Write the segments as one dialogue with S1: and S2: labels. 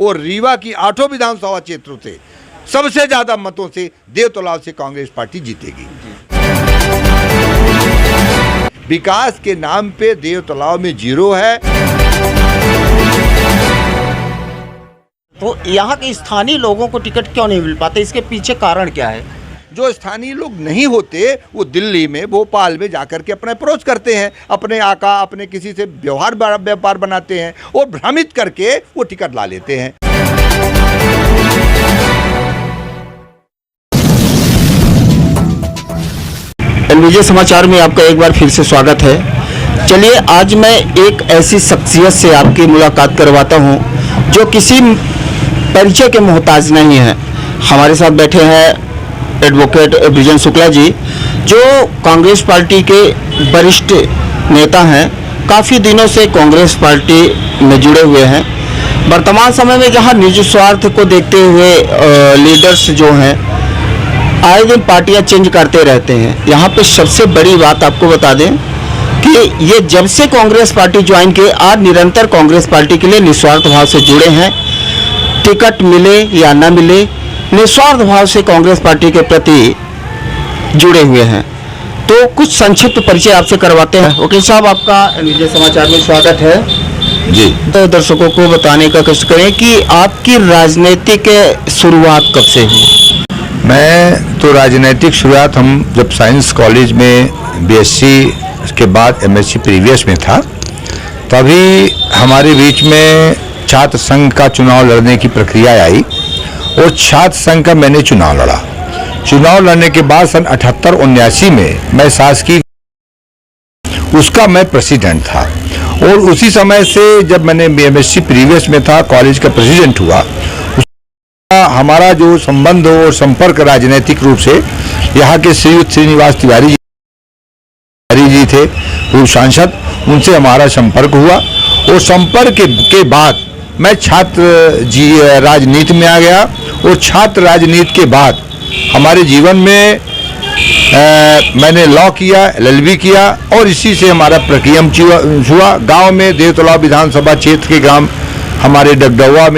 S1: और रीवा की 8 विधानसभा क्षेत्रों से सबसे ज्यादा मतों से देवतलाव से कांग्रेस पार्टी जीतेगी। विकास के नाम पे देवतलाव में 0 है।
S2: तो यहाँ के स्थानीय लोगों को टिकट क्यों नहीं मिल पाते, इसके पीछे कारण क्या है?
S1: जो स्थानीय लोग नहीं होते वो दिल्ली में, भोपाल में जाकर के अपना अप्रोच करते हैं, अपने आका, अपने किसी से व्यापार बनाते हैं और भ्रमित करके वो टिकट ला लेते हैं।
S2: विजय समाचार में आपका एक बार फिर से स्वागत है। चलिए आज मैं एक ऐसी शख्सियत से आपकी मुलाकात करवाता हूं जो किसी परिचय के मोहताज नहीं है। हमारे साथ बैठे हैं एडवोकेट ब्रिजेन शुक्ला जी, जो कांग्रेस पार्टी के वरिष्ठ नेता हैं। काफ़ी दिनों से कांग्रेस पार्टी में जुड़े हुए हैं। वर्तमान समय में जहां निजी स्वार्थ को देखते हुए लीडर्स जो हैं आए दिन पार्टियां चेंज करते रहते हैं। यहाँ पे सबसे बड़ी बात आपको बता दें कि ये जब से कांग्रेस पार्टी ज्वाइन किए आज निरंतर कांग्रेस पार्टी के लिए निस्वार्थ भाव से जुड़े हैं। टिकट मिले या ना मिले, निस्वार्थ भाव से कांग्रेस पार्टी के प्रति जुड़े हुए हैं। तो कुछ संक्षिप्त परिचय आपसे करवाते हैं। वकील साहब, आपका विजय समाचार में स्वागत है
S1: जी।
S2: तो दर्शकों को बताने का कष्ट करें कि आपकी राजनीतिक शुरुआत कब से हुई?
S1: मैं तो राजनीतिक शुरुआत हम जब साइंस कॉलेज में बीएससी के बाद एमएससी प्रीवियस में था, तभी हमारे बीच में छात्र संघ का चुनाव लड़ने की प्रक्रिया आई और छात्र संघ का मैंने चुनाव लड़ा। चुनाव लड़ने के बाद सन 78-79 में मैं शासकीय उसका मैं प्रेसिडेंट था और उसी समय से जब मैंने एमएससी प्रीवियस में था, कॉलेज का प्रेसिडेंट हुआ, हमारा जो संबंध और संपर्क राजनीतिक रूप से यहाँ के श्रीयुत श्रीनिवास तिवारी जी थे, पूर्व सांसद, उनसे हमारा संपर्क हुआ और संपर्क के बाद मैं छात्र राजनीति में आ गया और छात्र राजनीति के बाद हमारे जीवन में मैंने लॉ किया, LLB किया और इसी से हमारा प्रक्रिया हुआ। गांव में देवतलाव विधानसभा क्षेत्र के ग्राम हमारे डगडौवा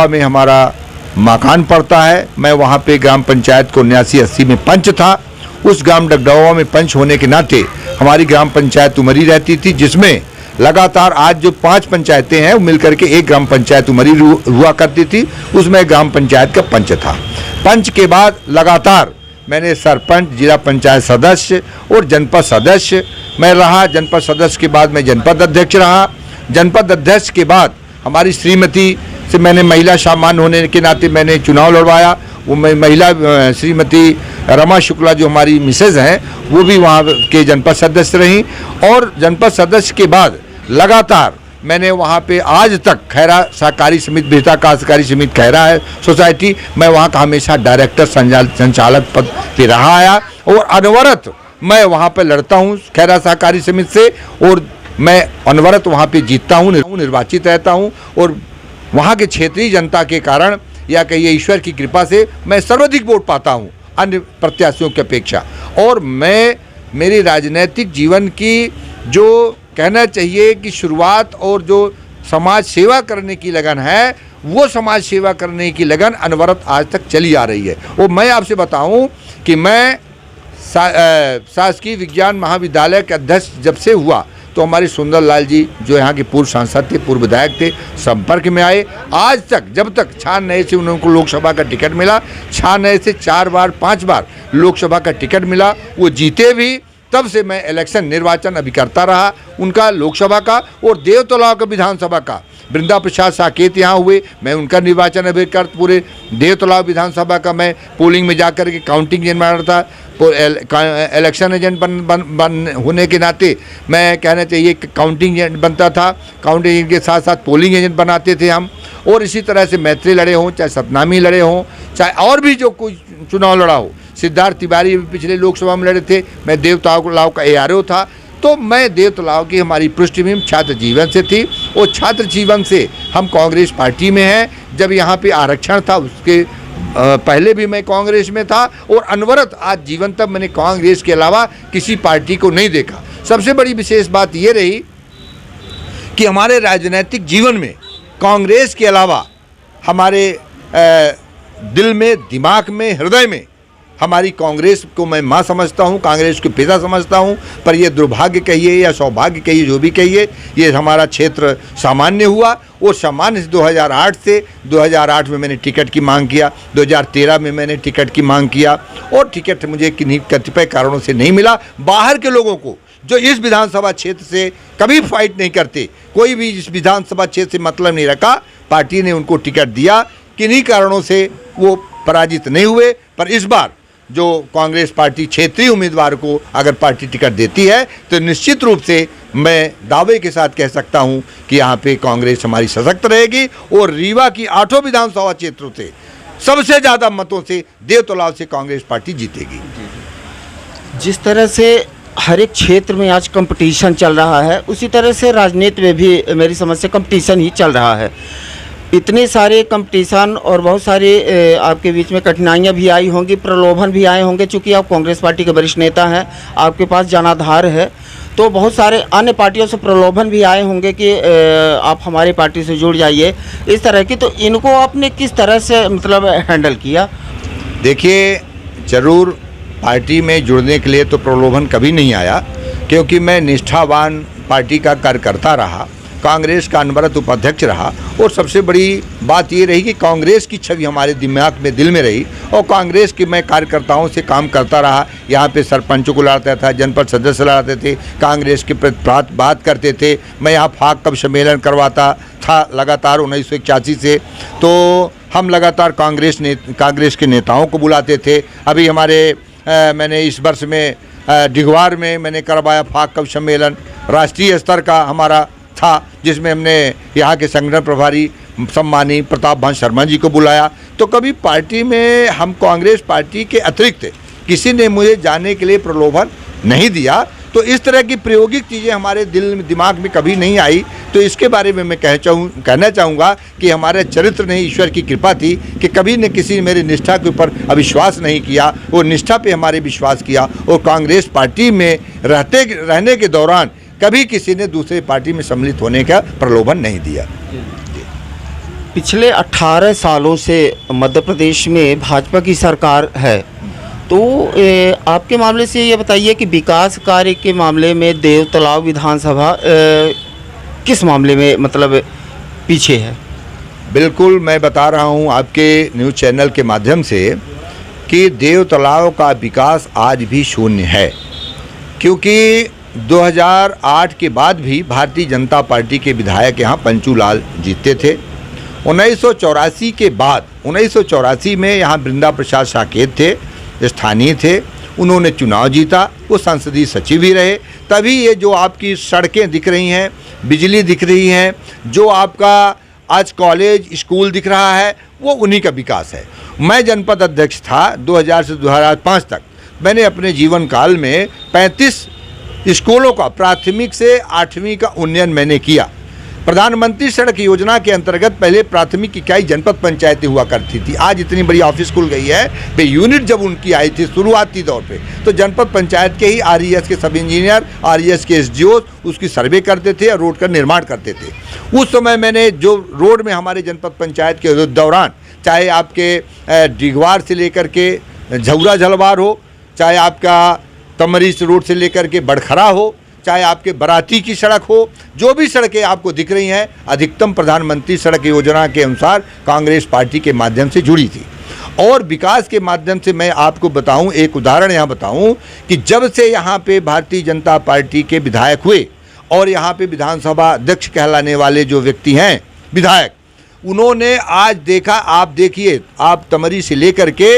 S1: में हमारा मकान पड़ता है। मैं वहाँ पे ग्राम पंचायत को 79-80 में पंच था। उस ग्राम डगडौवा में पंच होने के नाते हमारी ग्राम पंचायत उमरी रहती थी, जिसमें लगातार आज जो 5 पंचायतें हैं वो मिलकर के एक ग्राम पंचायत उमरी हुआ करती थी। उसमें ग्राम पंचायत का पंच था। पंच के बाद लगातार मैंने सरपंच, जिला पंचायत सदस्य और जनपद सदस्य मैं रहा। जनपद सदस्य के बाद मैं जनपद अध्यक्ष रहा। जनपद अध्यक्ष के बाद हमारी श्रीमती से मैंने महिला सामान्य होने के नाते मैंने चुनाव लड़वाया। वो महिला श्रीमती रमा शुक्ला जो हमारी मिसेज हैं, वो भी वहाँ के जनपद सदस्य रहीं और जनपद सदस्य के बाद लगातार मैंने वहाँ पे आज तक खैरा सहकारी समिति, बेहता का सहकारी समिति खैरा है सोसाइटी, मैं वहाँ का हमेशा डायरेक्टर संचालक पद पे रहा आया और अनवरत मैं वहाँ पे लड़ता हूँ खैरा सहकारी समिति से और मैं अनवरत वहाँ पे जीतता हूँ, निर्वाचित रहता हूँ और वहाँ के क्षेत्रीय जनता के कारण या कहिए ईश्वर की कृपा से मैं सर्वाधिक वोट पाता हूँ अन्य प्रत्याशियों की अपेक्षा। और मैं मेरी राजनीतिक जीवन की जो कहना चाहिए कि शुरुआत और जो समाज सेवा करने की लगन है, वो समाज सेवा करने की लगन अनवरत आज तक चली आ रही है। और मैं आपसे बताऊं कि मैं शासकीय विज्ञान महाविद्यालय के अध्यक्ष जब से हुआ तो हमारे सुंदरलाल जी जो यहाँ के पूर्व सांसद थे, पूर्व विधायक थे, संपर्क में आए। आज तक जब तक 6 नए से उनको लोकसभा का टिकट मिला, 6 नए से 4 बार 5 बार लोकसभा का टिकट मिला, वो जीते भी। तब से मैं इलेक्शन निर्वाचन अभी करता रहा उनका, लोकसभा का और देवतलाव का विधानसभा का। वृंदा प्रसाद साकेत यहाँ हुए, मैं उनका निर्वाचन अभी कर पूरे देवतलाव विधानसभा का मैं पोलिंग में जाकर के काउंटिंग एजेंट बना था। इलेक्शन एजेंट बन होने के नाते मैं कहना चाहिए कि काउंटिंग एजेंट बनता था। काउंटिंग एजेंट के साथ साथ पोलिंग एजेंट बनाते थे हम। और इसी तरह से मैत्री लड़े हों, चाहे सतनामी लड़े हों, चाहे और भी जो कोई चुनाव लड़ा हो। सिद्धार्थ तिवारी पिछले लोकसभा में लड़े थे, मैं देवतलाव का ARO था। तो मैं देवतलाव की हमारी पृष्ठभूमि छात्र जीवन से थी और छात्र जीवन से हम कांग्रेस पार्टी में हैं। जब यहाँ पे आरक्षण था उसके पहले भी मैं कांग्रेस में था और अनवरत आज जीवन तक मैंने कांग्रेस के अलावा किसी पार्टी को नहीं देखा। सबसे बड़ी विशेष बात ये रही कि हमारे राजनीतिक जीवन में कांग्रेस के अलावा हमारे दिल में, दिमाग में, हृदय में हमारी कांग्रेस को मैं माँ समझता हूँ, कांग्रेस को पिता समझता हूँ। पर ये दुर्भाग्य कहिए या सौभाग्य कहिए, जो भी कहिए, ये हमारा क्षेत्र सामान्य हुआ। और सामान्य 2008 से 2008 में मैंने टिकट की मांग किया, 2013 में मैंने टिकट की मांग किया और टिकट मुझे किन्हीं कतिपय कारणों से नहीं मिला। बाहर के लोगों को जो इस विधानसभा क्षेत्र से कभी फाइट नहीं करते, कोई भी इस विधानसभा क्षेत्र से मतलब नहीं रखा, पार्टी ने उनको टिकट दिया। किन्हीं कारणों से वो पराजित नहीं हुए। पर इस बार जो कांग्रेस पार्टी क्षेत्रीय उम्मीदवार को अगर पार्टी टिकट देती है तो निश्चित रूप से मैं दावे के साथ कह सकता हूं कि यहाँ पे कांग्रेस हमारी सशक्त रहेगी और रीवा की 8 विधानसभा क्षेत्रों से सबसे ज़्यादा मतों से देवतलाव से कांग्रेस पार्टी जीतेगी।
S2: जिस तरह से हर एक क्षेत्र में आज कंपटीशन चल रहा है, उसी तरह से राजनीति में भी मेरी समझ से कंपटीशन ही चल रहा है। इतने सारे कंपटीशन और बहुत सारे आपके बीच में कठिनाइयां भी आई होंगी, प्रलोभन भी आए होंगे। चूँकि आप कांग्रेस पार्टी के वरिष्ठ नेता हैं, आपके पास जनाधार है, तो बहुत सारे अन्य पार्टियों से प्रलोभन भी आए होंगे कि आप हमारी पार्टी से जुड़ जाइए, इस तरह की। तो इनको आपने किस तरह से मतलब हैंडल किया?
S1: देखिए, ज़रूर पार्टी में जुड़ने के लिए तो प्रलोभन कभी नहीं आया, क्योंकि मैं निष्ठावान पार्टी का कार्यकर्ता रहा, कांग्रेस का अनवरत उपाध्यक्ष रहा। और सबसे बड़ी बात ये रही कि कांग्रेस की छवि हमारे दिमाग में, दिल में रही और कांग्रेस के मैं कार्यकर्ताओं से काम करता रहा। यहाँ पे सरपंचों को लड़ाता था, जनपद सदस्य लड़ाते थे, कांग्रेस के प्रति बात करते थे। मैं यहाँ फाक कब सम्मेलन करवाता था लगातार 1981 से, तो हम लगातार कांग्रेस के नेताओं को बुलाते थे। अभी हमारे मैंने इस वर्ष में डिगवार में मैंने करवाया फाक कब सम्मेलन, राष्ट्रीय स्तर का हमारा था, जिसमें हमने यहाँ के संगठन प्रभारी सम्मानी प्रताप भान शर्मा जी को बुलाया। तो कभी पार्टी में हम कांग्रेस पार्टी के अतिरिक्त किसी ने मुझे जाने के लिए प्रलोभन नहीं दिया। तो इस तरह की प्रायोगिक चीज़ें हमारे दिमाग में कभी नहीं आई। तो इसके बारे में मैं कहना चाहूँगा कि हमारे चरित्र ने ईश्वर की कृपा थी कि कभी न किसी ने मेरी निष्ठा के ऊपर अविश्वास नहीं किया और निष्ठा पे हमारे विश्वास किया। और कांग्रेस पार्टी में रहने के दौरान कभी किसी ने दूसरे पार्टी में सम्मिलित होने का प्रलोभन नहीं दिया।
S2: पिछले 18 सालों से मध्य प्रदेश में भाजपा की सरकार है, तो आपके मामले से ये बताइए कि विकास कार्य के मामले में देवतलाव विधानसभा किस मामले में मतलब पीछे है?
S1: बिल्कुल, मैं बता रहा हूँ आपके न्यूज़ चैनल के माध्यम से कि देवतलाव का विकास आज भी शून्य है, क्योंकि 2008 के बाद भी भारतीय जनता पार्टी के विधायक यहाँ पंचूलाल जीतते थे। 1984 के बाद 1984 में यहाँ वृंदा प्रसाद साकेत थे, स्थानीय थे, उन्होंने चुनाव जीता, वो संसदीय सचिव भी रहे। तभी ये जो आपकी सड़कें दिख रही हैं, बिजली दिख रही हैं, जो आपका आज कॉलेज स्कूल दिख रहा है, वो उन्हीं का विकास है। मैं जनपद अध्यक्ष था 2000 से 2005 तक। मैंने अपने जीवन काल में 35 स्कूलों का प्राथमिक से 8वीं का उन्नयन मैंने किया। प्रधानमंत्री सड़क योजना के अंतर्गत पहले प्राथमिक इकाई जनपद पंचायतें हुआ करती थी, आज इतनी बड़ी ऑफिस खुल गई है। वे यूनिट जब उनकी आई थी शुरुआती दौर पे, तो जनपद पंचायत के ही आरईएस के सब इंजीनियर, आरईएस के एसडीओ उसकी सर्वे करते थे और रोड का निर्माण करते थे। उस समय मैंने जो रोड में हमारे जनपद पंचायत के दौरान, चाहे आपके डिगवार से लेकर के झौरा झलवार हो, चाहे आपका तमरीस रोड से लेकर के बड़खरा हो, चाहे आपके बराती की सड़क हो, जो भी सड़कें आपको दिख रही हैं, अधिकतम प्रधानमंत्री सड़क योजना के अनुसार कांग्रेस पार्टी के माध्यम से जुड़ी थी। और विकास के माध्यम से मैं आपको बताऊं, एक उदाहरण यहाँ बताऊं कि जब से यहाँ पे भारतीय जनता पार्टी के विधायक हुए और यहाँ पे विधानसभा अध्यक्ष कहलाने वाले जो व्यक्ति हैं विधायक, उन्होंने आज देखा, आप देखिए, आप तमरी से लेकर के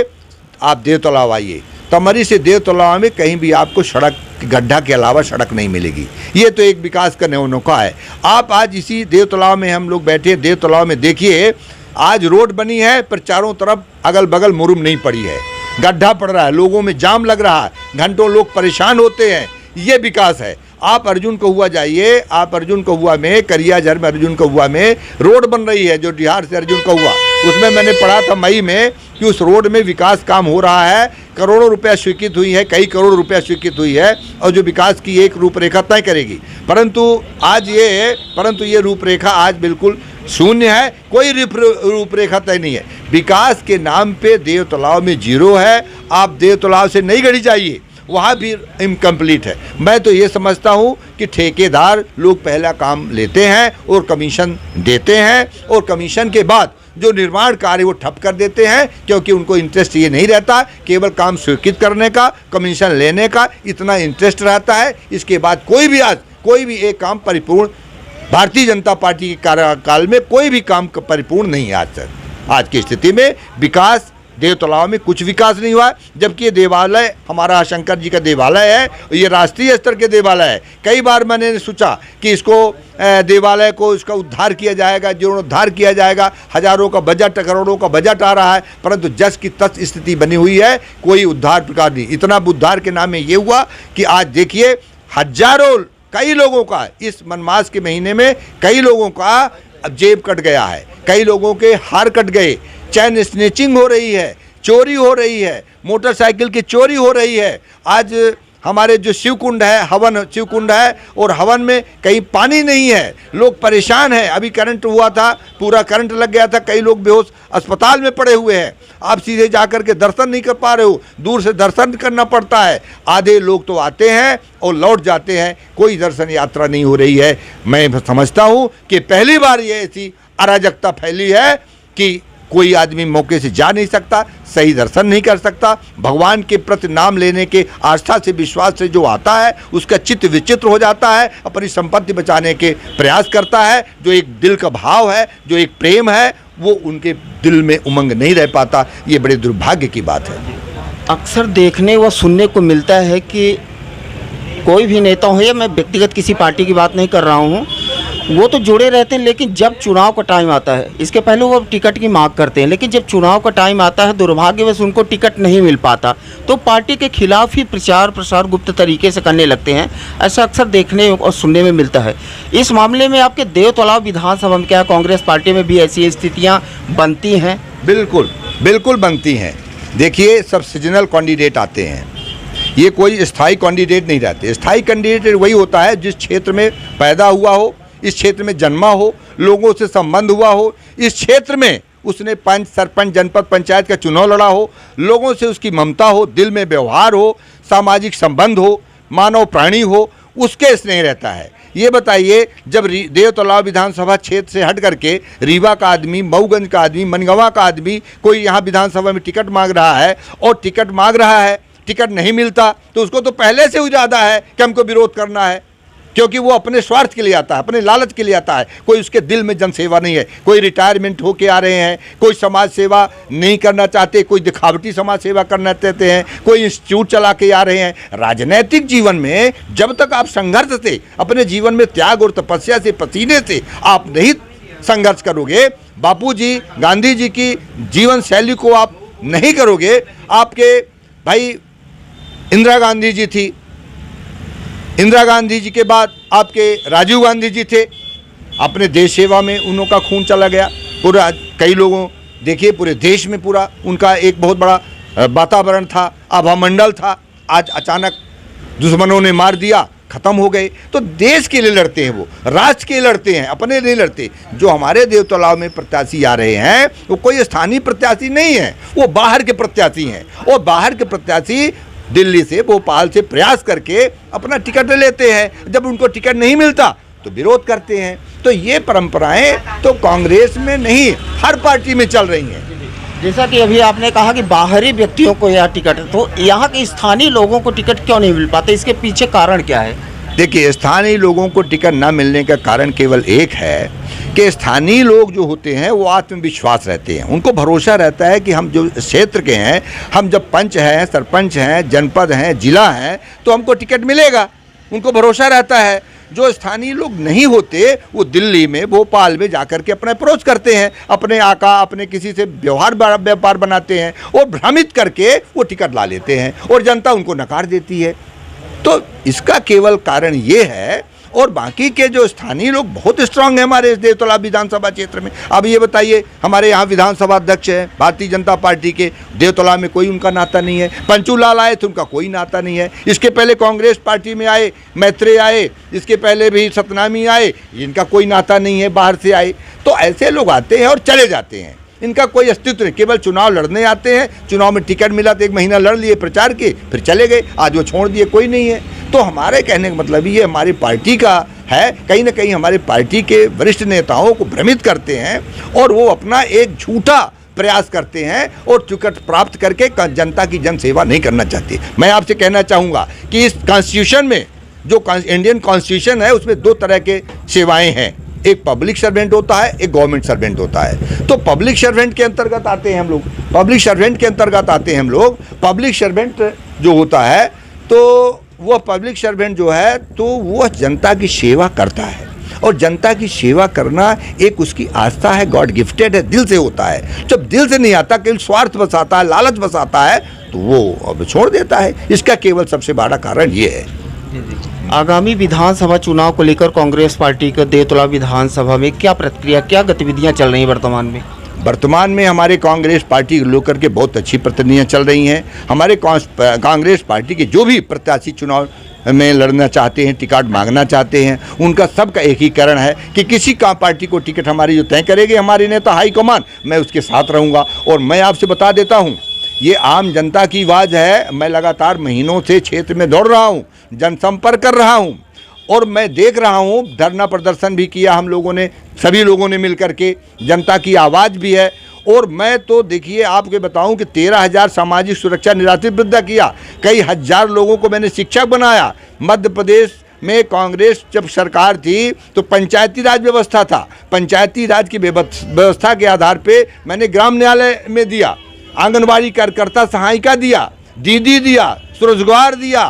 S1: आप देवतलाव आइए, तमरी से देवतलाव में कहीं भी आपको सड़क गड्ढा के अलावा सड़क नहीं मिलेगी। ये तो एक विकास का नौका है। आप आज इसी देवतलाव में हम लोग बैठे, देवतलाव में देखिए, आज रोड बनी है पर चारों तरफ अगल बगल मुरुम नहीं पड़ी है, गड्ढा पड़ रहा है, लोगों में जाम लग रहा है, घंटों लोग परेशान होते हैं। ये विकास है। आप अर्जुन कहुआ जाइए, आप अर्जुन कहुआ में, करियाझर में अर्जुन कहुआ में रोड बन रही है, जो बिहार से अर्जुन कहुआ, उसमें मैंने पढ़ा था मई में कि उस रोड में विकास काम हो रहा है, करोड़ों रुपया स्वीकृत हुई है, कई करोड़ रुपया स्वीकृत हुई है और जो विकास की एक रूपरेखा तय करेगी। परंतु ये रूपरेखा आज बिल्कुल शून्य है, कोई रूपरेखा तय नहीं है। विकास के नाम पे देव तालाब में जीरो है। आप देव तालाब से नई गढ़ी जाइए, वहाँ भी इनकम्प्लीट है। मैं तो ये समझता हूँ कि ठेकेदार लोग पहला काम लेते हैं और कमीशन देते हैं, और कमीशन के बाद जो निर्माण कार्य वो ठप कर देते हैं, क्योंकि उनको इंटरेस्ट ये नहीं रहता केवल काम स्वीकृत करने का, कमीशन लेने का इतना इंटरेस्ट रहता है। इसके बाद कोई भी एक काम परिपूर्ण, भारतीय जनता पार्टी के कार्यकाल में कोई भी काम परिपूर्ण नहीं है। आज की स्थिति में विकास, देव तालाब में कुछ विकास नहीं हुआ, जबकि ये देवालय हमारा शंकर जी का देवालय है, ये राष्ट्रीय स्तर के देवालय है। कई बार मैंने सोचा कि इसको देवालय को इसका उद्धार किया जाएगा, जीर्णोद्धार किया जाएगा, हजारों का बजट, करोड़ों का बजट आ रहा है, परंतु जस की तस स्थिति बनी हुई है, कोई उद्धार प्रकार नहीं। इतना उद्धार के नाम में ये हुआ कि आज देखिए कई लोगों का इस मनमास के महीने में कई लोगों का जेब कट गया है, कई लोगों के हार कट गए, चैन स्नेचिंग हो रही है, चोरी हो रही है, मोटरसाइकिल की चोरी हो रही है। आज हमारे जो शिवकुंड है, हवन शिवकुंड है, और हवन में कहीं पानी नहीं है, लोग परेशान हैं। अभी करंट हुआ था, पूरा करंट लग गया था, कई लोग बेहोश अस्पताल में पड़े हुए हैं। आप सीधे जाकर के दर्शन नहीं कर पा रहे हो, दूर से दर्शन करना पड़ता है। आधे लोग तो आते हैं और लौट जाते हैं, कोई दर्शन यात्रा नहीं हो रही है। मैं समझता हूँ कि पहली बार ये ऐसी अराजकता फैली है कि कोई आदमी मौके से जा नहीं सकता, सही दर्शन नहीं कर सकता। भगवान के प्रति नाम लेने के आस्था से, विश्वास से जो आता है उसका चित्त विचित्र हो जाता है, अपनी संपत्ति बचाने के प्रयास करता है। जो एक दिल का भाव है, जो एक प्रेम है, वो उनके दिल में उमंग नहीं रह पाता। ये बड़े दुर्भाग्य की बात है।
S2: अक्सर देखने व सुनने को मिलता है कि कोई भी नेता हो, या मैं व्यक्तिगत किसी पार्टी की बात नहीं कर रहा हूँ, वो तो जुड़े रहते हैं, लेकिन जब चुनाव का टाइम आता है, इसके पहले वो टिकट की मांग करते हैं, लेकिन जब चुनाव का टाइम आता है दुर्भाग्यवश उनको टिकट नहीं मिल पाता, तो पार्टी के खिलाफ ही प्रचार प्रसार गुप्त तरीके से करने लगते हैं। ऐसा अक्सर देखने और सुनने में मिलता है। इस मामले में आपके देव तालाब विधानसभा में क्या कांग्रेस पार्टी में भी ऐसी स्थितियाँ बनती हैं?
S1: बिल्कुल बनती हैं। देखिए, सब सीजनल कैंडिडेट आते हैं, ये कोई स्थायी कैंडिडेट नहीं रहते। स्थायी कैंडिडेट वही होता है जिस क्षेत्र में पैदा हुआ हो, इस क्षेत्र में जन्मा हो, लोगों से संबंध हुआ हो, इस क्षेत्र में उसने पंच, सरपंच, जनपद पंचायत का चुनाव लड़ा हो, लोगों से उसकी ममता हो, दिल में व्यवहार हो, सामाजिक संबंध हो, मानव प्राणी हो, उसके स्नेह रहता है। ये बताइए, जब देव तालाब विधानसभा क्षेत्र से हट करके रीवा का आदमी, मऊगंज का आदमी, मनगवा का आदमी कोई यहाँ विधानसभा में टिकट मांग रहा है, और टिकट नहीं मिलता, तो उसको तो पहले से इरादा है कि हमको विरोध करना है, क्योंकि वो अपने स्वार्थ के लिए आता है, अपने लालच के लिए आता है। कोई उसके दिल में जनसेवा नहीं है, कोई रिटायरमेंट होके आ रहे हैं, कोई समाज सेवा नहीं करना चाहते, कोई दिखावटी समाज सेवा करना चाहते हैं, कोई इंस्टीट्यूट चला के आ रहे हैं। राजनीतिक जीवन में जब तक आप संघर्ष से, अपने जीवन में त्याग और तपस्या से, पसीने से आप नहीं संघर्ष करोगे, बापूजी, गांधी जी की जीवन शैली को आप नहीं करोगे। आपके भाई इंदिरा गांधी जी थी, इंदिरा गांधी जी के बाद आपके राजीव गांधी जी थे, अपने देश सेवा में उन्हों का खून चला गया। पूरा कई लोगों, देखिए पूरे देश में पूरा उनका एक बहुत बड़ा वातावरण था, आभामंडल था, आज अचानक दुश्मनों ने मार दिया, ख़त्म हो गए। तो देश के लिए लड़ते हैं, वो राष्ट्र के लिए लड़ते हैं, अपने नहीं लड़ते। जो हमारे देव तालाब में प्रत्याशी आ रहे हैं वो कोई स्थानीय प्रत्याशी नहीं है, वो बाहर के प्रत्याशी हैं, और बाहर के प्रत्याशी दिल्ली से, भोपाल से प्रयास करके अपना टिकट लेते हैं। जब उनको टिकट नहीं मिलता तो विरोध करते हैं। तो ये परंपराएं तो कांग्रेस में नहीं, हर पार्टी में चल रही हैं।
S2: जैसा कि अभी आपने कहा कि बाहरी व्यक्तियों को यह टिकट, तो यहाँ के स्थानीय लोगों को टिकट क्यों नहीं मिल पाते, इसके पीछे कारण क्या है? देखिए,
S1: स्थानीय लोगों को टिकट ना मिलने का कारण केवल एक है कि स्थानीय लोग जो होते हैं वो आत्मविश्वास रहते हैं, उनको भरोसा रहता है कि हम जो क्षेत्र के हैं, हम जब पंच हैं, सरपंच हैं, जनपद हैं, जिला हैं, तो हमको टिकट मिलेगा, उनको भरोसा रहता है। जो स्थानीय लोग नहीं होते वो दिल्ली में, भोपाल में जाकर के अपना अप्रोच करते हैं, अपने आका, अपने किसी से व्यापार बनाते हैं, और भ्रमित करके वो टिकट ला लेते हैं, और जनता उनको नकार देती है। तो इसका केवल कारण ये है, और बाकी के जो स्थानीय लोग बहुत स्ट्रांग हैं हमारे इस देवतला विधानसभा क्षेत्र में। अब ये बताइए, हमारे यहाँ विधानसभा अध्यक्ष हैं भारतीय जनता पार्टी के, देवतला में कोई उनका नाता नहीं है। पंचू लाल आए थे, उनका कोई नाता नहीं है। इसके पहले कांग्रेस पार्टी में आए, मैत्रेय आए, इसके पहले भी सतनामी आए, इनका कोई नाता नहीं है, बाहर से आए। तो ऐसे लोग आते हैं और चले जाते हैं, इनका कोई अस्तित्व नहीं, केवल चुनाव लड़ने आते हैं, चुनाव में टिकट मिला तो 1 महीना लड़ लिए प्रचार के, फिर चले गए, आज वो छोड़ दिए, कोई नहीं है। तो हमारे कहने का मतलब ये हमारी पार्टी का है, कहीं ना कहीं हमारे पार्टी के वरिष्ठ नेताओं को भ्रमित करते हैं और वो अपना एक झूठा प्रयास करते हैं और टिकट प्राप्त करके जनता की जन सेवा नहीं करना चाहती। मैं आपसे कहना चाहूँगा कि इस कॉन्स्टिट्यूशन में, जो इंडियन कॉन्स्टिट्यूशन है, उसमें 2 तरह के सेवाएँ हैं, एक पब्लिक सर्वेंट होता है, एक गवर्नमेंट सर्वेंट होता है। तो पब्लिक सर्वेंट के अंतर्गत आते हैं हम लोग, पब्लिक सर्वेंट के अंतर्गत आते हैं हम लोग। पब्लिक सर्वेंट जो होता है, तो वह पब्लिक सर्वेंट जो है, तो वह जनता की सेवा करता है, और जनता की सेवा करना एक उसकी आस्था है, गॉड गिफ्टेड है, दिल से होता है। जब दिल से नहीं आता, केवल स्वार्थ बस आता है, लालच बस आता है, तो वो अब छोड़ देता है। इसका केवल सबसे बड़ा कारण ये है।
S2: आगामी विधानसभा चुनाव को लेकर कांग्रेस पार्टी के देवतला विधानसभा में क्या प्रतिक्रिया, क्या गतिविधियां चल रही हैं वर्तमान में?
S1: वर्तमान में हमारे कांग्रेस पार्टी को लेकर के बहुत अच्छी प्रतिक्रियाएं चल रही हैं। हमारे कांग्रेस पार्टी के जो भी प्रत्याशी चुनाव में लड़ना चाहते हैं, टिकट मांगना चाहते हैं, उनका सबका एक ही कारण है कि किसी का पार्टी को टिकट हमारी जो तय करेगी हमारी नेता हाईकमान, मैं उसके साथ रहूँगा। और मैं आपसे बता देता हूँ, ये आम जनता की आवाज़ है। मैं लगातार महीनों से क्षेत्र में दौड़ रहा हूँ, जनसंपर्क कर रहा हूँ, और मैं देख रहा हूँ, धरना प्रदर्शन भी किया हम लोगों ने, सभी लोगों ने मिलकर के, जनता की आवाज़ भी है। और मैं तो देखिए आपके बताऊं कि 13,000 सामाजिक सुरक्षा निराश्रित वृद्धा किया, कई हजार लोगों को मैंने शिक्षक बनाया। मध्य प्रदेश में कांग्रेस जब सरकार थी तो पंचायती राज व्यवस्था था, पंचायती राज की व्यवस्था के आधार पे मैंने ग्राम न्यायालय में दिया, आंगनबाड़ी कार्यकर्ता सहायिका दिया, दीदी दिया, स्वरोजगार दिया,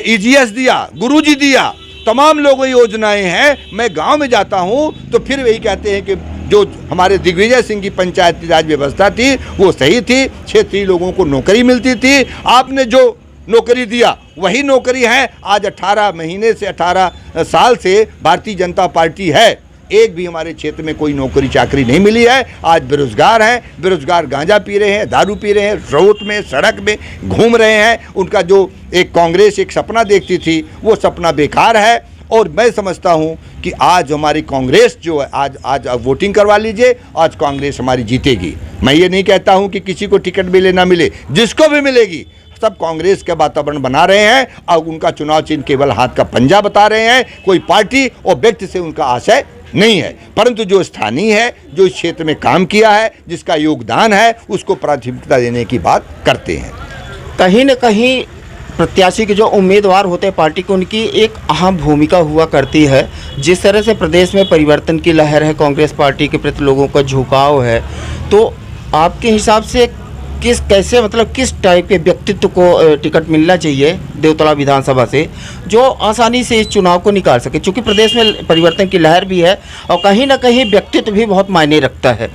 S1: ईजीएस दिया, गुरुजी दिया, तमाम लोगों की योजनाएं हैं। मैं गांव में जाता हूं तो फिर वही कहते हैं कि जो हमारे दिग्विजय सिंह की पंचायती राज व्यवस्था थी वो सही थी, क्षेत्रीय लोगों को नौकरी मिलती थी। आपने जो नौकरी दिया वही नौकरी है। आज 18 महीने से 18 साल से भारतीय जनता पार्टी है, एक भी हमारे क्षेत्र में कोई नौकरी चाकरी नहीं मिली है। आज बेरोजगार हैं, बेरोजगार गांजा पी रहे हैं, दारू पी रहे हैं, रोड में आज में घूम रहे हैं। उनका जो एक कांग्रेस एक सपना देखती थी वो सपना बेकार है। और मैं समझता हूं कि आज हमारी कांग्रेस जो है, आज वोटिंग करवा लीजिए, आज कांग्रेस हमारी जीतेगी। मैं ये नहीं कहता हूं कि किसी को टिकट मिले ना मिले, जिसको भी मिलेगी सब कांग्रेस का वातावरण बना रहे हैं और उनका चुनाव चिन्ह केवल हाथ का पंजा बता रहे हैं। कोई पार्टी और व्यक्ति से उनका आशय नहीं है, परंतु जो स्थानीय है, जो इस क्षेत्र में काम किया है, जिसका योगदान है, उसको प्राथमिकता देने की बात करते हैं।
S2: कहीं न कहीं प्रत्याशी के जो उम्मीदवार होते हैं पार्टी को, उनकी एक अहम भूमिका हुआ करती है। जिस तरह से प्रदेश में परिवर्तन की लहर है, कांग्रेस पार्टी के प्रति लोगों का झुकाव है, तो आपके हिसाब से किस टाइप के व्यक्तित्व को टिकट मिलना चाहिए देवतला विधानसभा से, जो आसानी से इस चुनाव को निकाल सके? क्योंकि प्रदेश में परिवर्तन की लहर भी है और कहीं ना कहीं व्यक्तित्व भी बहुत मायने रखता है।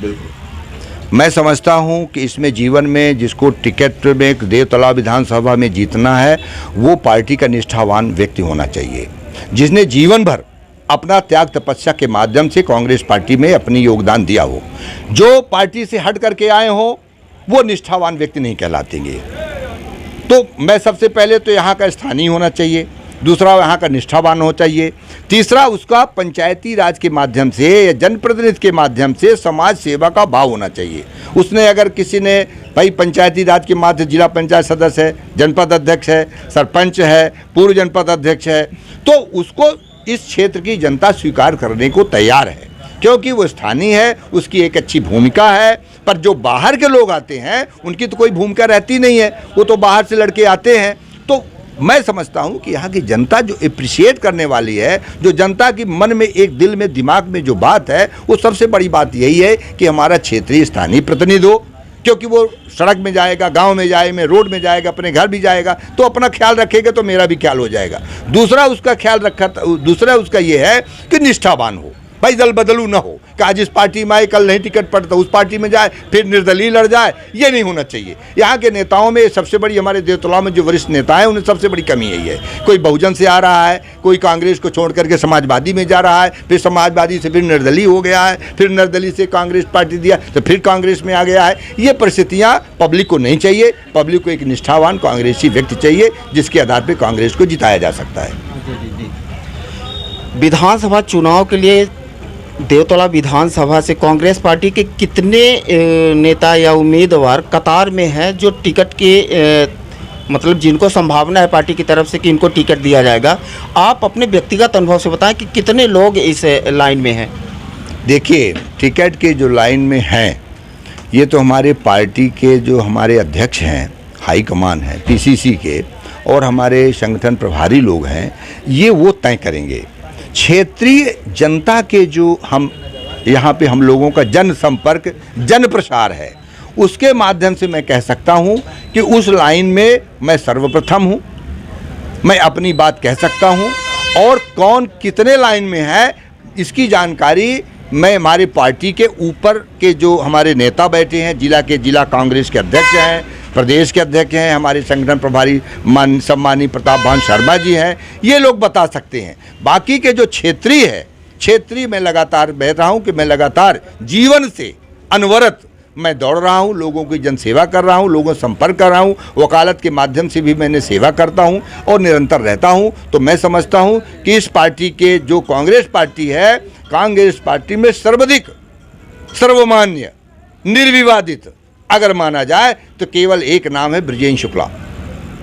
S1: मैं समझता हूं कि इसमें जीवन में जिसको टिकट में देवतला विधानसभा में जीतना है वो पार्टी का निष्ठावान व्यक्ति होना चाहिए, जिसने जीवन भर अपना त्याग तपस्या के माध्यम से कांग्रेस पार्टी में अपनी योगदान दिया हो। जो पार्टी से हट करके आए हो वो निष्ठावान व्यक्ति नहीं कहलातेंगे। तो मैं सबसे पहले तो यहाँ का स्थानीय होना चाहिए, दूसरा यहाँ का निष्ठावान हो चाहिए, तीसरा उसका पंचायती राज के माध्यम से या जनप्रतिनिधि के माध्यम से समाज सेवा का भाव होना चाहिए। उसने अगर किसी ने भाई पंचायती राज के माध्यम जिला पंचायत सदस्य है, जनपद अध्यक्ष है, सरपंच है, पूर्व जनपद अध्यक्ष है, तो उसको इस क्षेत्र की जनता स्वीकार करने को तैयार है, क्योंकि वो स्थानीय है, उसकी एक अच्छी भूमिका है। पर जो बाहर के लोग आते हैं उनकी तो कोई भूमिका रहती नहीं है, वो तो बाहर से लड़के आते हैं। तो मैं समझता हूं कि यहाँ की जनता जो एप्रिशिएट करने वाली है, जो जनता की मन में एक दिल में दिमाग में जो बात है, वो सबसे बड़ी बात यही है कि हमारा क्षेत्रीय स्थानीय प्रतिनिधि हो, क्योंकि वो सड़क में जाएगा, गांव में जाएगा, रोड में जाएगा, अपने घर भी जाएगा, तो अपना ख्याल रखेगा तो मेरा भी ख्याल हो जाएगा। दूसरा उसका ये है कि निष्ठावान हो, भाई दल बदलू ना हो, कि आज इस पार्टी में आए, कल नहीं टिकट पड़ता उस पार्टी में जाए, फिर निर्दलीय लड़ जाए। ये नहीं होना चाहिए। यहाँ के नेताओं में सबसे बड़ी, हमारे देवतला में जो वरिष्ठ नेता हैं उन्हें सबसे बड़ी कमी यही है, कोई बहुजन से आ रहा है, कोई कांग्रेस को छोड़ करके समाजवादी में जा रहा है, फिर समाजवादी से फिर निर्दलीय हो गया है, फिर निर्दलीय से कांग्रेस पार्टी दिया तो फिर कांग्रेस में आ गया है। ये परिस्थितियाँ पब्लिक को नहीं चाहिए। पब्लिक को एक निष्ठावान कांग्रेसी व्यक्ति चाहिए जिसके आधार पर कांग्रेस को जिताया जा सकता है।
S2: विधानसभा चुनाव के लिए देवतला विधानसभा से कांग्रेस पार्टी के कितने नेता या उम्मीदवार कतार में हैं जो टिकट के मतलब जिनको संभावना है पार्टी की तरफ से कि इनको टिकट दिया जाएगा? आप अपने व्यक्तिगत अनुभव से बताएं कि कितने लोग इस लाइन में हैं।
S1: देखिए, टिकट के जो लाइन में हैं ये तो हमारे पार्टी के जो हमारे अध्यक्ष हैं, हाईकमान हैं पीसीसी के, और हमारे संगठन प्रभारी लोग हैं, ये वो तय करेंगे। क्षेत्रीय जनता के जो हम यहाँ पे हम लोगों का जन संपर्क, जन प्रसार है, उसके माध्यम से मैं कह सकता हूँ कि उस लाइन में मैं सर्वप्रथम हूँ। मैं अपनी बात कह सकता हूँ, और कौन कितने लाइन में है इसकी जानकारी मैं हमारी पार्टी के ऊपर के जो हमारे नेता बैठे हैं, जिला कांग्रेस के अध्यक्ष हैं, प्रदेश के अध्यक्ष हैं, हमारे संगठन प्रभारी सम्मानीय प्रताप भान शर्मा जी हैं, ये लोग बता सकते हैं। बाकी के जो क्षेत्रीय मैं लगातार बह रहा हूँ कि मैं लगातार जीवन से अनवरत मैं दौड़ रहा हूँ, लोगों की जनसेवा कर रहा हूँ, लोगों से संपर्क कर रहा हूँ, वकालत के माध्यम से भी मैंने सेवा करता हूँ और निरंतर रहता हूँ। तो मैं समझता हूँ कि इस पार्टी के जो कांग्रेस पार्टी है, कांग्रेस पार्टी में सर्वाधिक सर्वमान्य निर्विवादित अगर माना जाए तो केवल एक नाम है बृजेश शुक्ला।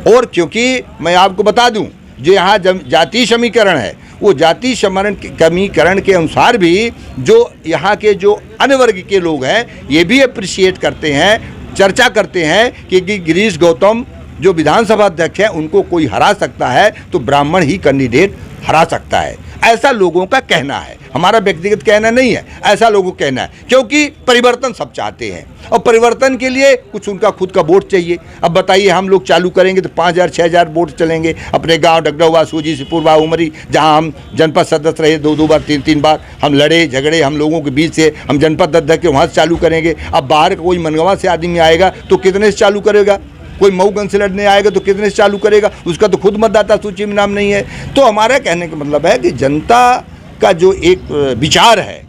S1: और क्योंकि मैं आपको बता दूं, जो यहाँ जाति समीकरण है, वो जाति समीकरण के अनुसार भी जो यहाँ के जो अन्य वर्ग के लोग हैं ये भी अप्रिशिएट करते हैं, चर्चा करते हैं कि गिरीश गौतम जो विधानसभा अध्यक्ष हैं उनको कोई हरा सकता है तो ब्राह्मण ही कैंडिडेट हरा सकता है। ऐसा लोगों का कहना है, हमारा व्यक्तिगत कहना नहीं है, ऐसा लोगों का कहना है। क्योंकि परिवर्तन सब चाहते हैं और परिवर्तन के लिए कुछ उनका खुद का वोट चाहिए। अब बताइए, हम लोग चालू करेंगे तो 5000-6000 वोट चलेंगे अपने गांव डगडौवा, सूजी, सिपुरवा, उमरी, जहां हम जनपद सदस्य रहे 2 बार 3 बार हम लड़े झगड़े, हम लोगों के बीच से हम जनपद अध्यक्ष वहाँ से चालू करेंगे। अब बाहर का कोई मनगवा से आदमी आएगा तो कितने से चालू करेगा? कोई मऊगंज से लड़ने आएगा तो कितने से चालू करेगा? उसका तो खुद मतदाता सूची में नाम नहीं है। तो हमारा कहने का मतलब है कि जनता का जो एक विचार है,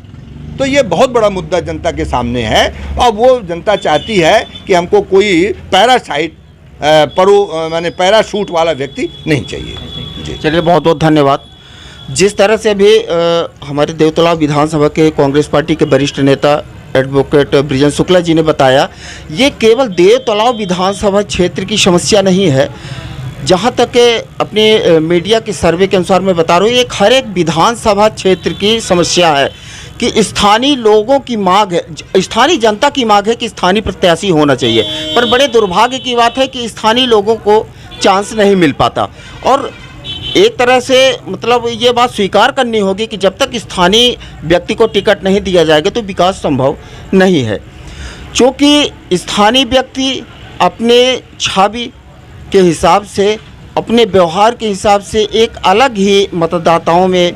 S1: तो ये बहुत बड़ा मुद्दा जनता के सामने है और वो जनता चाहती है कि हमको कोई पैराशूट वाला व्यक्ति नहीं चाहिए। जी
S2: चलिए, बहुत बहुत धन्यवाद। जिस तरह से अभी हमारे देवतला विधानसभा के कांग्रेस पार्टी के वरिष्ठ नेता एडवोकेट बृजेश शुक्ला जी ने बताया, ये केवल देवतला विधानसभा क्षेत्र की समस्या नहीं है। जहाँ तक अपने मीडिया के सर्वे के अनुसार मैं बता रहा हूँ, ये हर एक विधानसभा क्षेत्र की समस्या है कि स्थानीय लोगों की मांग है, स्थानीय जनता की मांग है कि स्थानीय प्रत्याशी होना चाहिए। पर बड़े दुर्भाग्य की बात है कि स्थानीय लोगों को चांस नहीं मिल पाता। और एक तरह से मतलब ये बात स्वीकार करनी होगी कि जब तक स्थानीय व्यक्ति को टिकट नहीं दिया जाएगा तो विकास संभव नहीं है। क्योंकि स्थानीय व्यक्ति अपने छवि के हिसाब से, अपने व्यवहार के हिसाब से एक अलग ही मतदाताओं में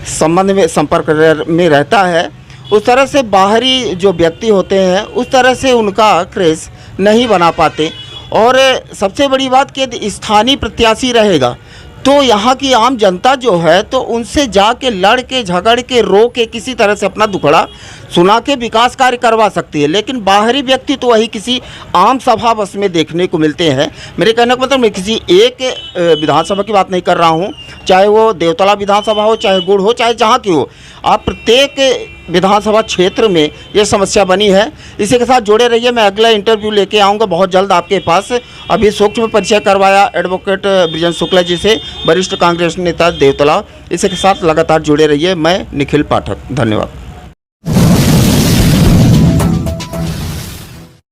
S2: संबंध में संपर्क में रहता है। उस तरह से बाहरी जो व्यक्ति होते हैं उस तरह से उनका क्रेज़ नहीं बना पाते। और सबसे बड़ी बात कि स्थानीय प्रत्याशी रहेगा तो यहाँ की आम जनता जो है तो उनसे जाके लड़ के झगड़ के रो के किसी तरह से अपना दुखड़ा सुना के विकास कार्य करवा सकती है। लेकिन बाहरी व्यक्ति तो वही किसी आम सभा बस में देखने को मिलते हैं। मेरे कहने का मतलब मैं किसी एक विधानसभा की बात नहीं कर रहा हूँ, चाहे वो देवतला विधानसभा हो, चाहे गुड़ हो, चाहे जहाँ की हो। आप प्रत्येक विधानसभा क्षेत्र में ये समस्या बनी है। इसी के साथ जुड़े रहिए, मैं अगला इंटरव्यू लेके आऊँगा बहुत जल्द आपके पास। अभी सूक्ष्म परिचय करवाया एडवोकेट बृजेश शुक्ला जी से, वरिष्ठ कांग्रेस नेता देवतला। इसी के साथ लगातार जुड़े रहिए। मैं निखिल पाठक, धन्यवाद।